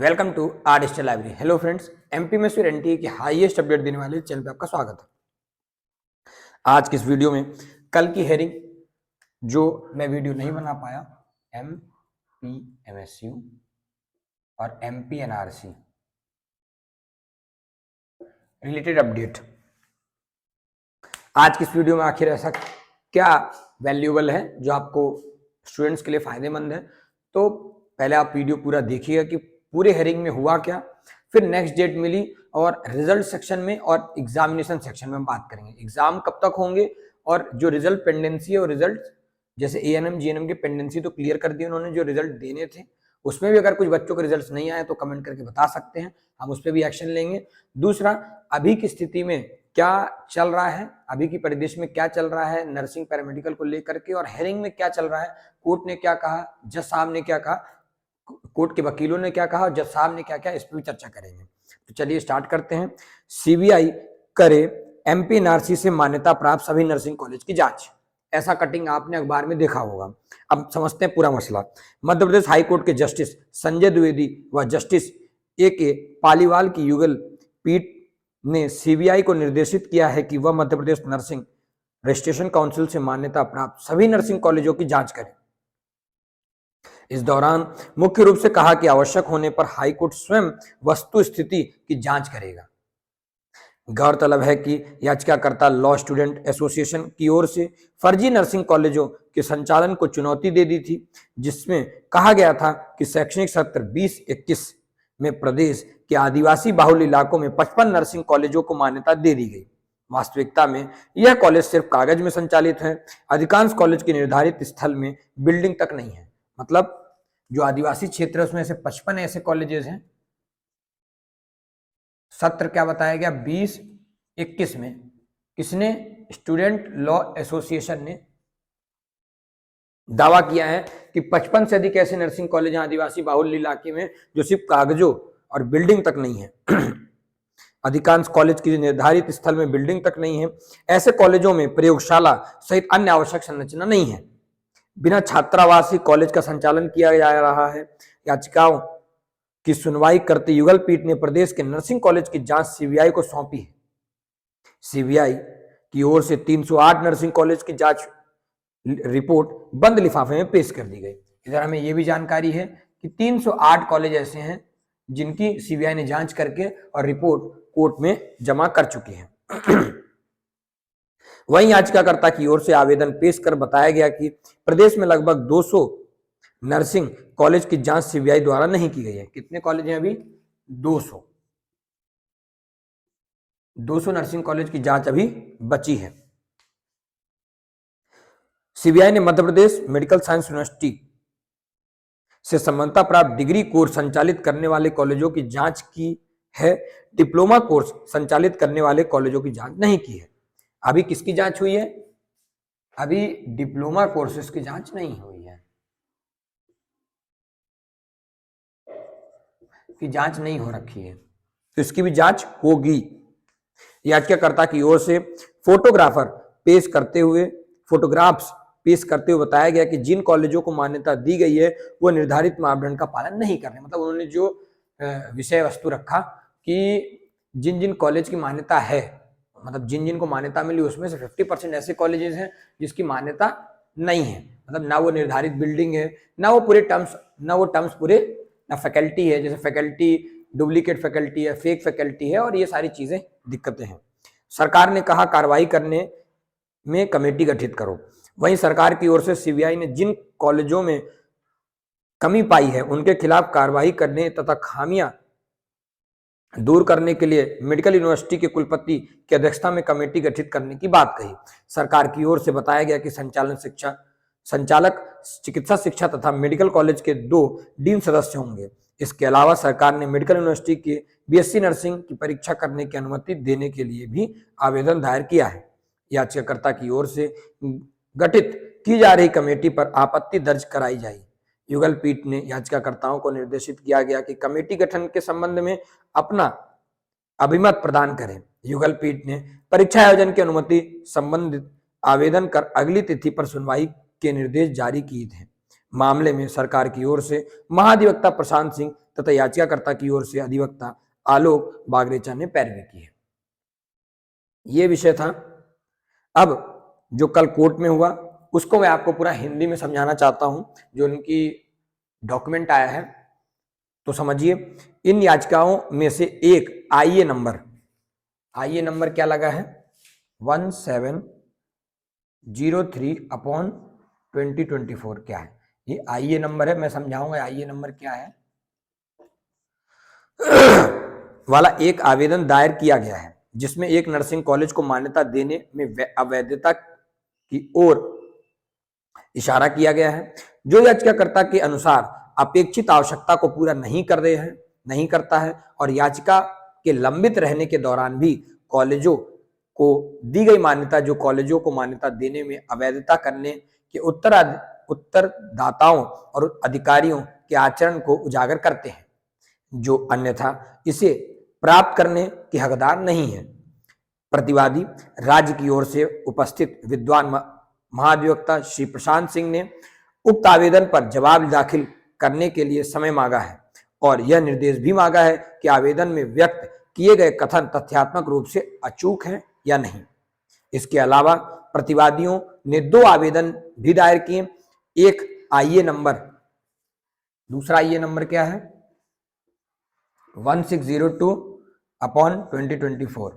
Welcome to our digital library. Hello friends, MP में फिर NTA की हाईएस्ट अपडेट देने वाले चैनल पे आपका स्वागत है। आज की इस वीडियो में कल की हेयरिंग जो मैं वीडियो नहीं बना पाया, एमपी एमएसयू और एमपी एनआरसी रिलेटेड अपडेट। आज की इस वीडियो में आखिर ऐसा क्या वैल्यूएबल है जो आपको स्टूडेंट्स के लिए फायदेमंद है। तो पहले आप वीडियो पूरा देखिएगा कि पूरे हेयरिंग में हुआ क्या, फिर नेक्स्ट डेट मिली और रिजल्ट सेक्शन में और एग्जामिनेशन सेक्शन में हम बात करेंगे एग्जाम कब तक होंगे और जो रिजल्ट पेंडेंसी है और रिजल्ट जैसे एएनएम जीएनएम के पेंडेंसी तो क्लियर कर दिए उन्होंने, जो रिजल्ट देने थे उसमें भी अगर कुछ बच्चों के रिजल्ट नहीं आए तो कमेंट करके बता सकते हैं, हम उस पर भी एक्शन लेंगे। दूसरा, अभी की स्थिति में क्या चल रहा है, अभी की परिदृश्य में क्या चल रहा है नर्सिंग पैरामेडिकल को लेकर के, और हेयरिंग में क्या चल रहा है, कोर्ट ने क्या कहा, जज साहब ने क्या कहा, कोर्ट के वकीलों ने क्या कहा, जज साहब ने क्या कहा, इस पर भी चर्चा करेंगे। तो चलिए स्टार्ट करते हैं। सीबीआई करे एमपी एनआरसी से मान्यता प्राप्त सभी नर्सिंग कॉलेज की जांच, ऐसा कटिंग आपने अखबार में देखा होगा। अब समझते हैं पूरा मसला। मध्य प्रदेश हाईकोर्ट के जस्टिस संजय द्विवेदी व जस्टिस ए पालीवाल की युगल पीठ ने सीबीआई को निर्देशित किया है कि वह Madhya Pradesh nursing registration council से मान्यता प्राप्त सभी नर्सिंग कॉलेजों की जांच करे। इस दौरान मुख्य रूप से कहा कि आवश्यक होने पर हाईकोर्ट स्वयं वस्तु स्थिति की जांच करेगा। गौरतलब है कि याचिकाकर्ता लॉ स्टूडेंट एसोसिएशन की ओर से फर्जी नर्सिंग कॉलेजों के संचालन को चुनौती दे दी थी, जिसमें कहा गया था कि शैक्षणिक सत्र 2021 में प्रदेश के आदिवासी बाहुल इलाकों में 55 नर्सिंग कॉलेजों को मान्यता दे दी गई। वास्तविकता में यह कॉलेज सिर्फ कागज में संचालित है, अधिकांश कॉलेज के निर्धारित स्थल में बिल्डिंग तक नहीं है। मतलब जो आदिवासी क्षेत्र है उसमें से 55 ऐसे कॉलेजेस हैं। सत्र क्या बताया गया 2021 में, किसने, स्टूडेंट लॉ एसोसिएशन ने दावा किया है कि 55 से अधिक ऐसे नर्सिंग कॉलेज हैं आदिवासी बाहुल्य इलाके में जो सिर्फ कागजों और बिल्डिंग तक नहीं है। अधिकांश कॉलेज की निर्धारित स्थल में बिल्डिंग तक नहीं है। ऐसे कॉलेजों में प्रयोगशाला सहित अन्य आवश्यक संरचना नहीं है। बिना छात्रावासी कॉलेज का संचालन किया जा रहा है। याचिकाओं की सुनवाई करते युगल पीठ ने प्रदेश के नर्सिंग कॉलेज की जांच सीबीआई को सौंपी है। सीबीआई की ओर से 308 नर्सिंग कॉलेज की जांच रिपोर्ट बंद लिफाफे में पेश कर दी गई। इधर हमें यह भी जानकारी है कि 308 कॉलेज ऐसे हैं जिनकी सीबीआई ने जांच करके और रिपोर्ट कोर्ट में जमा कर चुकी है। वहीं याचिकाकर्ता की ओर से आवेदन पेश कर बताया गया कि प्रदेश में लगभग 200 नर्सिंग कॉलेज की जांच सीबीआई द्वारा नहीं की गई है। कितने कॉलेज हैं अभी? 200 नर्सिंग कॉलेज की जांच अभी बची है। सीबीआई ने Madhya Pradesh medical science university से समानता प्राप्त डिग्री कोर्स संचालित करने वाले कॉलेजों की जांच की है। डिप्लोमा कोर्स संचालित करने वाले कॉलेजों की जांच नहीं की है। अभी किसकी जांच हुई है? अभी डिप्लोमा कोर्सेज की जांच नहीं हुई है, की जांच नहीं हो रखी है, तो इसकी भी जांच होगी। याचिकाकर्ता की ओर से फोटोग्राफ्स पेश करते हुए बताया गया कि जिन कॉलेजों को मान्यता दी गई है वो निर्धारित मापदंड का पालन नहीं कर रहे। मतलब उन्होंने जो विषय वस्तु रखा कि जिन जिन कॉलेज की मान्यता है, मतलब जिन जिन को मान्यता मिली उसमें से 50% ऐसे कॉलेजेस हैं जिसकी मान्यता नहीं है। मतलब ना वो निर्धारित बिल्डिंग है, ना वो टर्म्स पूरे, ना फैकल्टी है, जैसे फैकल्टी डुप्लीकेट फैकल्टी है, फेक फैकल्टी है, और ये सारी चीजें दिक्कतें हैं। सरकार ने कहा कार्रवाई करने में कमेटी गठित करो। वहीं सरकार की ओर से सीबीआई ने जिन कॉलेजों में कमी पाई है उनके खिलाफ कार्रवाई करने तथा खामियां दूर करने के लिए मेडिकल यूनिवर्सिटी के कुलपति की अध्यक्षता में कमेटी गठित करने की बात कही। सरकार की ओर से बताया गया कि संचालक चिकित्सा शिक्षा तथा मेडिकल कॉलेज के 2 डीन सदस्य होंगे। इसके अलावा सरकार ने मेडिकल यूनिवर्सिटी के बीएससी नर्सिंग की परीक्षा करने की अनुमति देने के लिए भी आवेदन दायर किया है। याचिकाकर्ता की ओर से गठित की जा रही कमेटी पर आपत्ति दर्ज कराई जाएगी। युगल पीठ ने याचिकाकर्ताओं को निर्देशित किया गया कि कमेटी गठन के संबंध में अपना अभिमत प्रदान करें। युगल पीठ ने परीक्षा आयोजन की अनुमति संबंधित आवेदन कर अगली तिथि पर सुनवाई के निर्देश जारी किए थे। मामले में सरकार की ओर से महाधिवक्ता प्रशांत सिंह तथा याचिकाकर्ता की ओर से अधिवक्ता आलोक बागरेचा ने पैरवी की है। ये विषय था। अब जो कल कोर्ट में हुआ उसको मैं आपको पूरा हिंदी में समझाना चाहता हूं, जो उनकी डॉक्यूमेंट आया है। तो समझिए, इन याचिकाओं में से एक आईए नंबर क्या लगा है 1703/2024 क्या है, ये आईए नंबर है। मैं समझाऊंगा आईए नंबर क्या है वाला एक आवेदन दायर किया गया है, जिसमें एक नर्सिंग कॉलेज को मान्यता देने में अवैधता की ओर इशारा किया गया है, जो याचिकाकर्ता के अनुसार अपेक्षित आवश्यकता को पूरा नहीं करता है और याचिका के लंबित रहने के दौरान भी कॉलेजों को दी गई मान्यता, जो कॉलेजों को मान्यता देने में अवैधता करने के उत्तरदाताओं और अधिकारियों के आचरण को उजागर करते हैं, जो अन्यथा इसे प्राप्त करने के हकदार नहीं है। प्रतिवादी राज्य की ओर से उपस्थित विद्वान महाधिवक्ता श्री प्रशांत सिंह ने उक्त आवेदन पर जवाब दाखिल करने के लिए समय मांगा है और यह निर्देश भी मांगा है कि आवेदन में व्यक्त किए गए कथन तथ्यात्मक रूप से अचूक हैं या नहीं। इसके अलावा प्रतिवादियों ने 2 आवेदन भी दायर किए। एक आईए नंबर, दूसरा आईए नंबर क्या है 1602/2024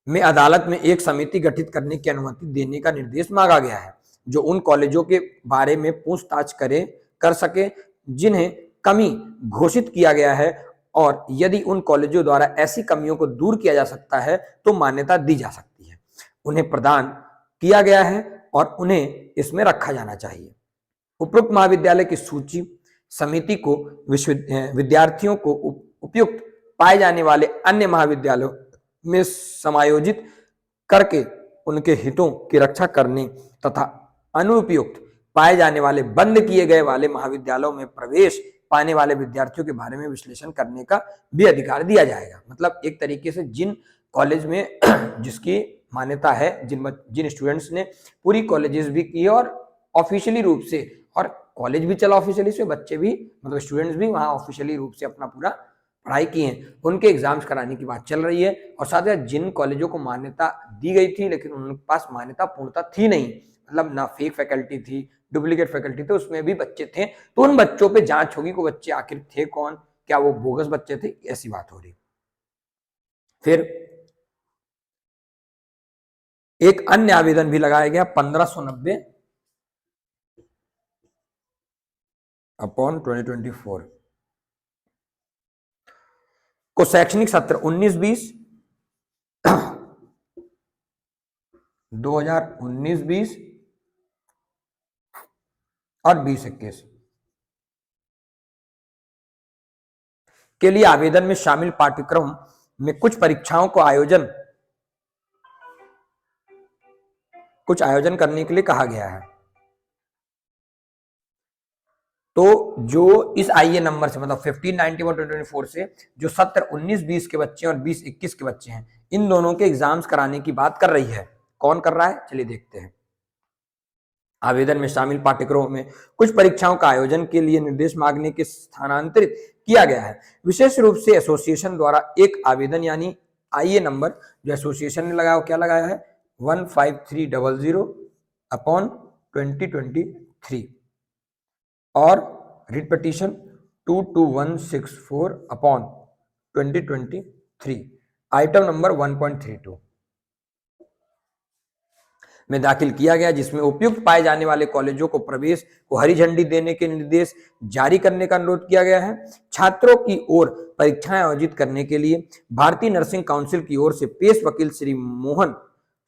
में अदालत में एक समिति गठित करने की अनुमति देने का निर्देश मांगा गया है, जो उन कॉलेजों के बारे में पूछताछ कर सके जिन्हें कमी घोषित किया गया है, और यदि उन कॉलेजों द्वारा ऐसी कमियों को दूर किया जा सकता है तो मान्यता दी जा सकती है, उन्हें प्रदान किया गया है और उन्हें इसमें रखा जाना चाहिए। उपरोक्त महाविद्यालय की सूची समिति को विद्यार्थियों को उपयुक्त पाए जाने वाले अन्य महाविद्यालयों में समायोजित करके उनके हितों की रक्षा करने तथा अनुपयुक्त पाए जाने वाले बंद किए गए वाले महाविद्यालयों में प्रवेश पाने वाले विद्यार्थियों के बारे में विश्लेषण करने का भी अधिकार दिया जाएगा। मतलब एक तरीके से जिन कॉलेज में जिसकी मान्यता है, जिन स्टूडेंट्स ने पूरी कॉलेजेस भी की और ऑफिशियली रूप से, और कॉलेज भी चला ऑफिशियली से, बच्चे भी मतलब स्टूडेंट्स भी वहां ऑफिशियली रूप से अपना पूरा पढ़ाई की हैं, उनके एग्जाम्स कराने की बात चल रही है। और साथ ही जिन कॉलेजों को मान्यता दी गई थी लेकिन उनके पास मान्यता पूर्णता थी नहीं, मतलब ना फेक फैकल्टी थी, डुप्लीकेट फैकल्टी थे, उसमें भी बच्चे थे, तो उन बच्चों पे जांच होगी कि बच्चे आखिर थे कौन, क्या वो बोगस बच्चे थे, ऐसी बात हो रही। फिर एक अन्य आवेदन भी लगाया गया 1590/2024 को शैक्षणिक सत्र 19-20 2019-20 और 20-21 के लिए आवेदन में शामिल पाठ्यक्रम में कुछ परीक्षाओं को आयोजन करने के लिए कहा गया है। तो जो इस आईए नंबर से मतलब 1590/2024 से जो सत्र 19-20 के बच्चे और 20-21 के बच्चे हैं, इन दोनों के एग्जाम्स कराने की बात कर रही है। कौन कर रहा है, चलिए देखते हैं। आवेदन में शामिल पाठ्यक्रमों में कुछ परीक्षाओं का आयोजन के लिए निर्देश मांगने के स्थानांतरित किया गया है। विशेष रूप से एसोसिएशन द्वारा एक आवेदन यानी आईए नंबर जो एसोसिएशन ने लगाया, क्या लगाया है 15300/2023 और रिट पिटीशन 22164/2023 आइटम नंबर 1.32 में दाखिल किया गया, जिसमें उपयुक्त पाए जाने वाले कॉलेजों को प्रवेश को हरी झंडी देने के निर्देश जारी करने का अनुरोध किया गया है। छात्रों की ओर परीक्षाएं आयोजित करने के लिए भारतीय नर्सिंग काउंसिल की ओर से पेश वकील श्री मोहन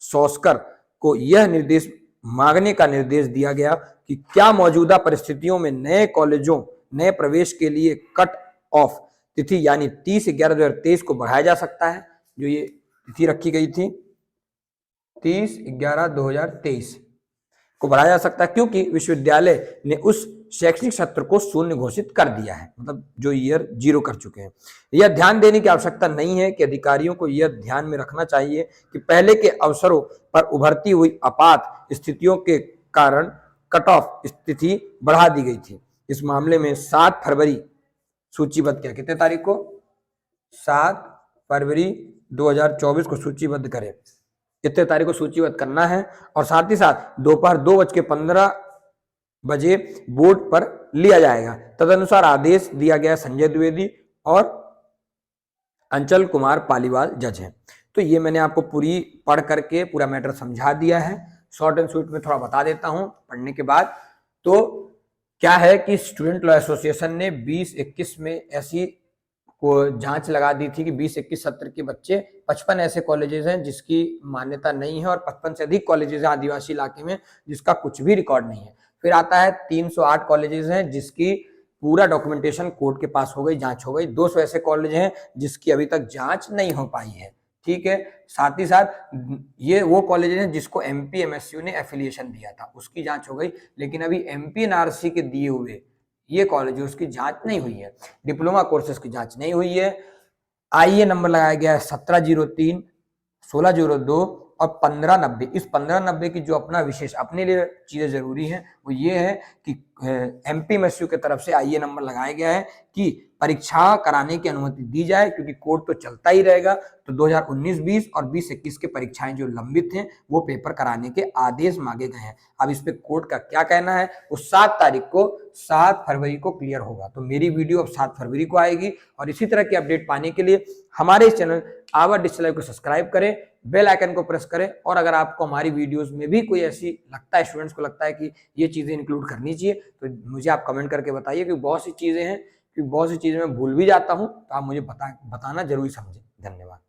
सौस्कर को यह निर्देश मांगने का निर्देश दिया गया कि क्या मौजूदा परिस्थितियों में नए कॉलेजों नए प्रवेश के लिए कट ऑफ तिथि यानी 30/11/2023 को बढ़ाया जा सकता है। जो ये तिथि रखी गई थी 30/11/2023 को बढ़ाया जा सकता है, क्योंकि विश्वविद्यालय ने उस शैक्षणिक सत्र को शून्य घोषित कर दिया है, मतलब जो ईयर 0 कर चुके हैं। यह ध्यान देने की आवश्यकता नहीं है कि अधिकारियों को यह ध्यान में रखना चाहिए कि पहले के अवसरों पर उभरती हुई आपात स्थितियों के कारण कट ऑफ तिथि बढ़ा दी गई थी। इस मामले में 7 फरवरी सूचीबद्ध किया, कितने तारीख को, 7 फरवरी 2024 को सूचीबद्ध करें, इतने तारीख को सूचीबद्ध करना है। और साथ ही साथ दोपहर 2:15 बजे बोर्ड पर लिया जाएगा। तदनुसार आदेश दिया गया संजय द्विवेदी और अंचल कुमार पालीवाल जज हैं। तो ये मैंने आपको पूरी पढ़ करके पूरा मैटर समझा दिया है। शॉर्ट एंड स्वीट में थोड़ा बता देता हूं पढ़ने के बाद। तो क्या है कि स्टूडेंट लॉ एसोसिएशन ने 20-21 में ऐसी को जांच लगा दी थी कि 20-21 सत्र के बच्चे 55 ऐसे कॉलेजेस हैं जिसकी मान्यता नहीं है और 55 से अधिक कॉलेजेस हैं आदिवासी इलाके में जिसका कुछ भी रिकॉर्ड नहीं है। फिर आता है 308 कॉलेजेस हैं जिसकी पूरा डॉक्यूमेंटेशन कोर्ट के पास हो गई, जांच हो गई। 200 ऐसे कॉलेज हैं जिसकी अभी तक जांच नहीं हो पाई है, ठीक है। साथ ही साथ ये वो कॉलेज हैं जिसको एमपी एमएसयू ने एफिलिएशन दिया था, उसकी जांच हो गई। लेकिन अभी एमपी एनआरसी के दिए हुए ये कॉलेज उसकी जांच नहीं हुई है। डिप्लोमा कोर्सेज की जांच नहीं हुई है। आईए नंबर लगाया गया है 1703, 1602 और 1590। इस 1590 की जो अपना विशेष अपने लिए चीजें जरूरी हैं वो ये है कि एमपीएमएसयू की तरफ से आईए नंबर लगाया गया है कि परीक्षा कराने की अनुमति दी जाए, क्योंकि कोर्ट तो चलता ही रहेगा। तो 2019-20 और 20-21 के परीक्षाएं जो लंबित हैं वो पेपर कराने के आदेश मांगे गए हैं। अब इस पे कोर्ट का क्या कहना है वो 7 फरवरी को क्लियर होगा। तो मेरी वीडियो अब 7 फरवरी को आएगी। और इसी तरह की अपडेट पाने के लिए हमारे इस चैनल आवर डिजिटल लाइव को सब्सक्राइब करें, बेल आइकन को प्रेस करें। और अगर आपको हमारी वीडियोस में भी कोई ऐसी लगता है, स्टूडेंट्स को लगता है कि ये चीजें इंक्लूड करनी चाहिए, तो मुझे आप कमेंट करके बताइए, क्योंकि बहुत सी चीजें हैं, क्योंकि बहुत सी चीजें मैं भूल भी जाता हूं, तो आप मुझे बताना जरूर समझें। धन्यवाद।